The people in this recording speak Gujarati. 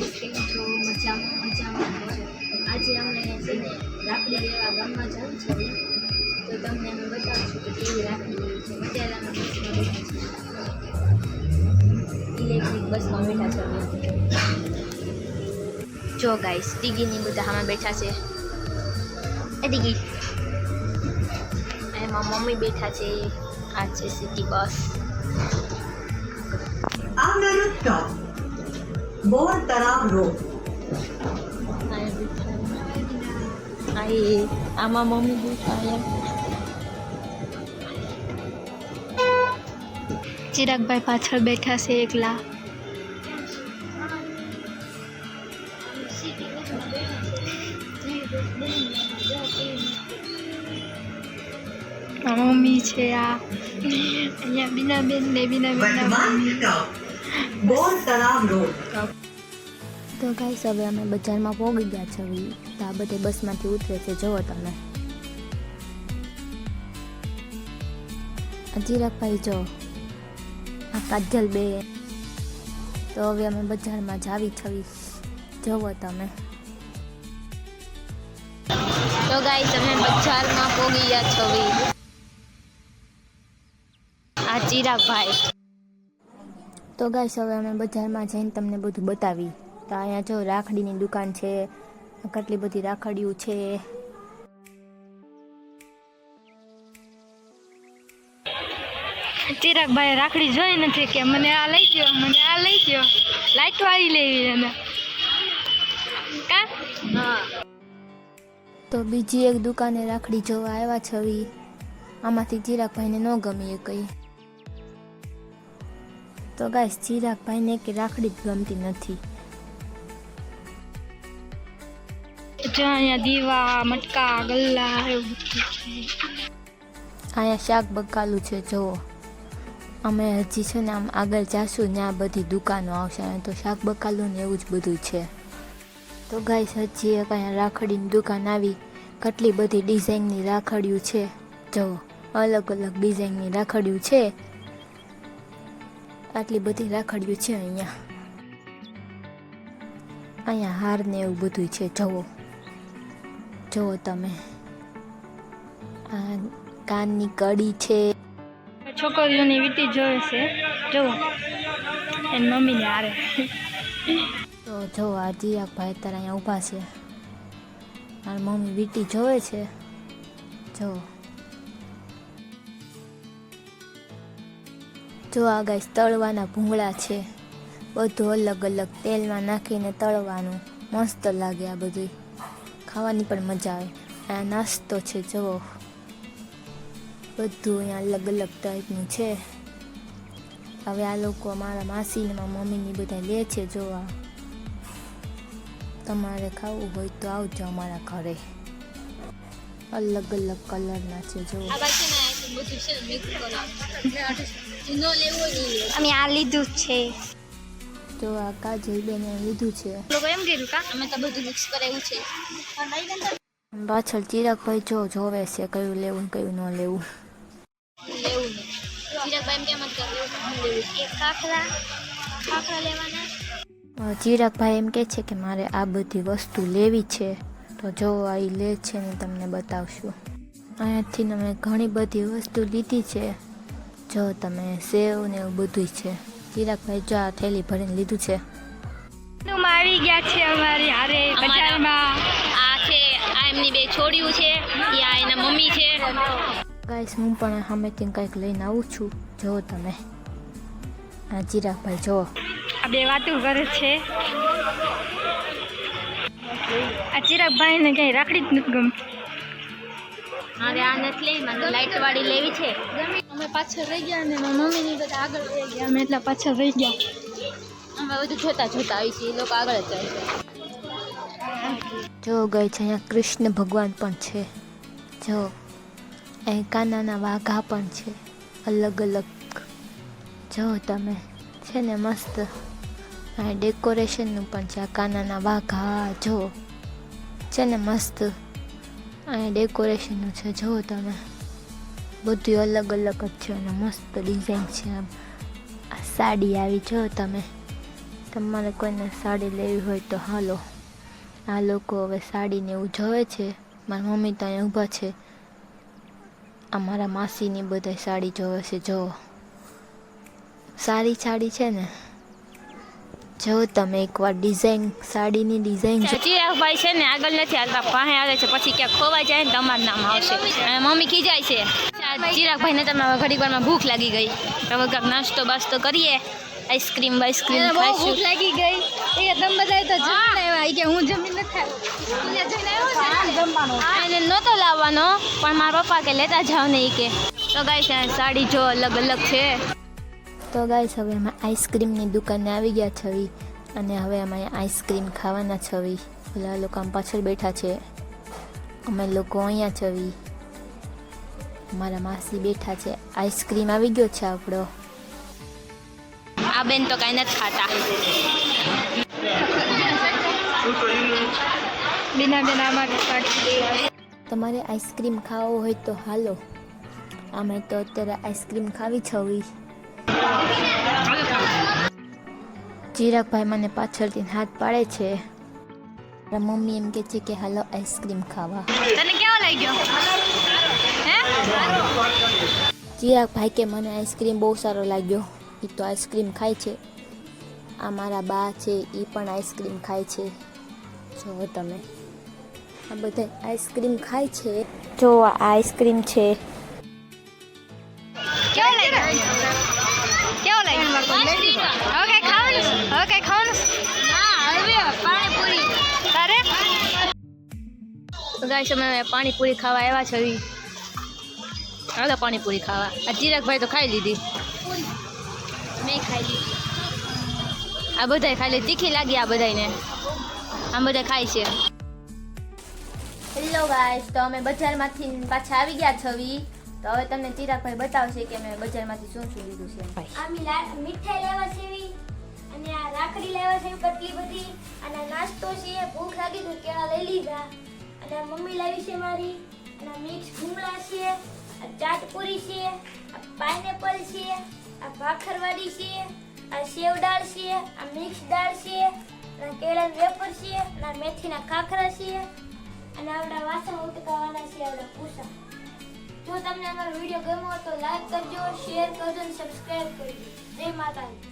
કેમ છો? મજામાં આજે અમે છે ને રાખડી લેવા ગામમાં જવું છે તો તમને અમે બતાવશું કે કેવી રાખડી લેવી છે. અત્યારે અમે બસમાં બેઠા છીએ, ઇલેક્ટ્રિક બસમાં બેઠા છે. જો ગાઈસ ડીગીની બધા આમાં બેઠા છે. એ ડીગી એમાં મમ્મી બેઠા છે. આ છે city bus. Avenue Stop. Bor Tarab Road. આમાં મમ્મી બેઠા. ચિરાગભાઈ પાછળ બેઠા છે એકલા. મમ્મી છે આ અહીંયા બીનાબેન ને બીનાબેન. Bor Tarab Road. તો ગાઈસ હવે અમે બજારમાં પહોંચી ગયા છે. તો આ બધે બસમાંથી ઉતરે છે, જુઓ તમે. ચિરાગભાઈ જો આ કાજલ બે. તો હવે અમે બજારમાં જાવી છવી, જુઓ તમે. તો ગાઈસ અમે બજારમાં પહોંચી ગયા છવી. આ ચિરાગભાઈ. તો ગાઈસ હવે અમે બજારમાં જઈને તમને બધું બતાવી. તો અહીંયા જો રાખડીની દુકાન છે, કેટલી બધી રાખડીઓ છે. ચિરાગભાઈ રાખડી જોઈ નથી કે મને આ લઈ ગયો, મને આ લઈ ગયો. લાઈટ વાળી લેવી એને કા. હા. તો બીજી એક દુકાને રાખડી જોવા આવ્યા છવી. આમાંથી ચિરાગભાઈને ન ગમી એ કઈ. તો ગાઈસ ચિરાગભાઈને કે રાખડી જ ગમતી નથી. જો અહીંયા દીવા, મટકા, ગલ્લા એવું બધું છે. અહીંયા શાક બકાલું છે, જુઓ. અમે હજી છે ને આમ આગળ જાશું ને આ બધી દુકાનો આવશે. તો શાક બકાલું ને એવું જ બધું છે. તો ગાઈસ હજી એક અહીંયા રાખડીની દુકાન આવી. કેટલી બધી ડિઝાઇનની રાખડીઓ છે, જુઓ. અલગ અલગ ડિઝાઇનની રાખડીઓ છે. આટલી બધી રાખડીઓ છે અહીંયા. અહીંયા હાર ને એવું બધું છે, જુઓ. જુઓ તમે. આ કાનની કડી છે. છોકરીઓની વીટી જોવે છે, જુઓ. એની મમ્મીને હારે. તો જો આ ચિરાગભાઈ અત્યારે અહીંયા ઊભા છે. મારી મમ્મી વીટી જોવે છે, જુઓ. જો આ ગાઈસ તળવાના ભૂંગળા છે. બધું અલગ અલગ તેલમાં નાખીને તળવાનું. મસ્ત લાગે આ બધું. ખાવાની પણ મજા આવે. આ નાસ્તો છે, જુઓ. બધું અહીંયા અલગ અલગ ટાઈપનું છે. હવે આ લોકો મારા માસીને મારા મમ્મીની બધા લે છે, જોવા. તમારે ખાવું હોય તો આવજો અમારા ઘરે. અલગ અલગ કલરના છે, જુઓ. અમે આ લીધું છે. તો આ કાજલબેને લીધું છે. લોકો એમ કીધું કા અમે તો બધું મિક્સ કરાવ્યું છે. પાછળ ચિરાગભાઈ જો જોવે છે કયું લેવું કયું ન લેવું. ચિરાગભાઈ એમ કે છે કે મારે આ બધી વસ્તુ લેવી છે. તો જો આ લે છે ને તમને બતાવશું. અહીંયાથી અમે ઘણી બધી વસ્તુ લીધી છે. જો તમે સેવ ને એવું બધું છે. ચિરાગભાઈ જો આ થેલી ભરીને લીધું છે. આવી ગયા છે અમારી હારે બજારમાં. આ છે આ એમની બે છોડીઓ છે. આ એના મમ્મી છે. ગાઈસ હું પણ સામેથી કંઈક લઈને આવું છું, જો તમે. આ ચિરાગભાઈ જો આ બે વાતો કરે છે. આ ચિરાગભાઈને કઈ રાખડી જ નથી ગમતી. મારે આ નથી લેવી, મને લાઈટ વાળી લેવી છે. અમે પાછળ રહી ગયા ને મારા મમ્મીની બધા આગળ રહી ગયા. અમે એટલા પાછળ રહી ગયા. અમે બધું જોતા જોતા આવી છીએ. એ લોકો આગળ જ જાય છે. જો ગઈ છે અહીંયા કૃષ્ણ ભગવાન પણ છે, જો. અહીં કાનાના વાઘા પણ છે, અલગ અલગ. જો તમે છે ને મસ્ત. અહીં ડેકોરેશનનું પણ છે. આ કાનાના વાઘા જો છે ને મસ્ત. અહીં ડેકોરેશનનું છે, જો તમે. બધું અલગ અલગ જ છે અને મસ્ત ડિઝાઇન છે. આમ આ સાડી આવી જો તમે. તમારે કોઈને સાડી લેવી હોય તો હાલો. આ લોકો હવે સાડીને એવું જોવે છે. મારી મમ્મી તો અહીંયા ઊભા છે. અમારા માસીની બધા સાડી જોવે છે. જો સારી સાડી છે ને, જો તમે એકવાર ડિઝાઇન, સાડીની ડિઝાઇન. ચિરાગભાઈ છે ને આગળ નથી હાલતા, પાસે આવે છે, પછી ક્યાંક ખોવાઈ જાય ને તમારું નામ આવશે. મમ્મી ખીજાય છે. ચિરાગભાઈને તમે હવે ઘડીક વારમાં ભૂખ લાગી ગઈ, હવે કાંઈક નાસ્તો બાસ્તો કરીએ. આઈસ્ક્રીમ બાઈસ્ક્રીમ ખાઈશું. ભૂખ લાગી ગઈ એ તમે બધા તો જમીને આવ્યા કે હું જમીન નથી આવ્યો. એને નહોતો લાવવાનો, પણ મારા પપ્પા કે લેતા જાવ ને એ કે. તો ગાઈસ સાડી જો અલગ અલગ છે. તો ગાઈસ હવે અમે આઈસ્ક્રીમની દુકાને આવી ગયા છવી અને હવે અમે આઈસ્ક્રીમ ખાવાના છવી. પેલા લોકો આમ પાછળ બેઠા છે, અમે લોકો અહીંયા છવી. મારા માસી બેઠા છે. આઈસ્ક્રીમ આવી ગયો છે આપણો. આ બેન તો કાંઈ નથી ખાતા. તમારે આઈસ્ક્રીમ ખાવો હોય તો હાલો. અમે તો અત્યારે આઈસ્ક્રીમ ખાવી છવી. ચિરાગભાઈ મને પાછળથી હાથ પાડે છે. મારા મમ્મી એમ કહે છે કે હાલો આઈસ્ક્રીમ ખાવા. તને કેવો લાગ્યો? ચિરાગભાઈ કે મને આઈસ્ક્રીમ બહુ સારો લાગ્યો. એ તો આઈસ્ક્રીમ ખાય છે. આ મારા બા છે, એ પણ આઈસ્ક્રીમ ખાય છે. જો તમે, આ બધા આઈસ્ક્રીમ ખાય છે. જો આ આઈસ્ક્રીમ છે. કેવો લાગ્યો? કેવો લાગ્યો? હવે કઈ ખાવાનું? હવે કઈ ખાવાનું? હા, હવે પાણીપુરી. તારે? ગાઈસ અમે પાણીપુરી ખાવા આવ્યા છે. હાલો પાણીપુરી ખાવા. આ ચિરાગભાઈ તો ખાઈ લીધી, મેં ખાઈ લીધી, આ બધાય ખાઈ લીધી. તીખી લાગી આ બધાને. આ બધા ખાય છે. હેલો ગાઈસ, તો અમે બજારમાંથી પાછા આવી ગયા છવી. તો હવે તમને ચિરાગભાઈ બતાવશે કે અમે બજારમાંથી શું શું લીધું છે. મીઠાઈ લેવા છે અને આ રાખડી લેવા છે કેટલી બધી, અને નાસ્તો છે. ભૂખ લાગી તો કેળા લઈ લીધા. અને મમ્મી લાવી છે મારી, અને મિક્સ ભૂંગળા છે, આ ચાટપુરી છે, આ પાઇનેપલ છે, આ ભાખરવાડી છે, આ સેવ દાળ છે, આ મિક્સ દાળ છે, અને કેળાના વેફર છે, અને મેથીના ખાખરા છે, અને આપણા વાસણ ઉટકાવવાના છે આપણા પૂસા. જો તમને અમારો વિડીયો ગમ્યો તો લાઈક કરજો, શેર કરજો અને સબસ્ક્રાઇબ કરજો. જય માતાજી.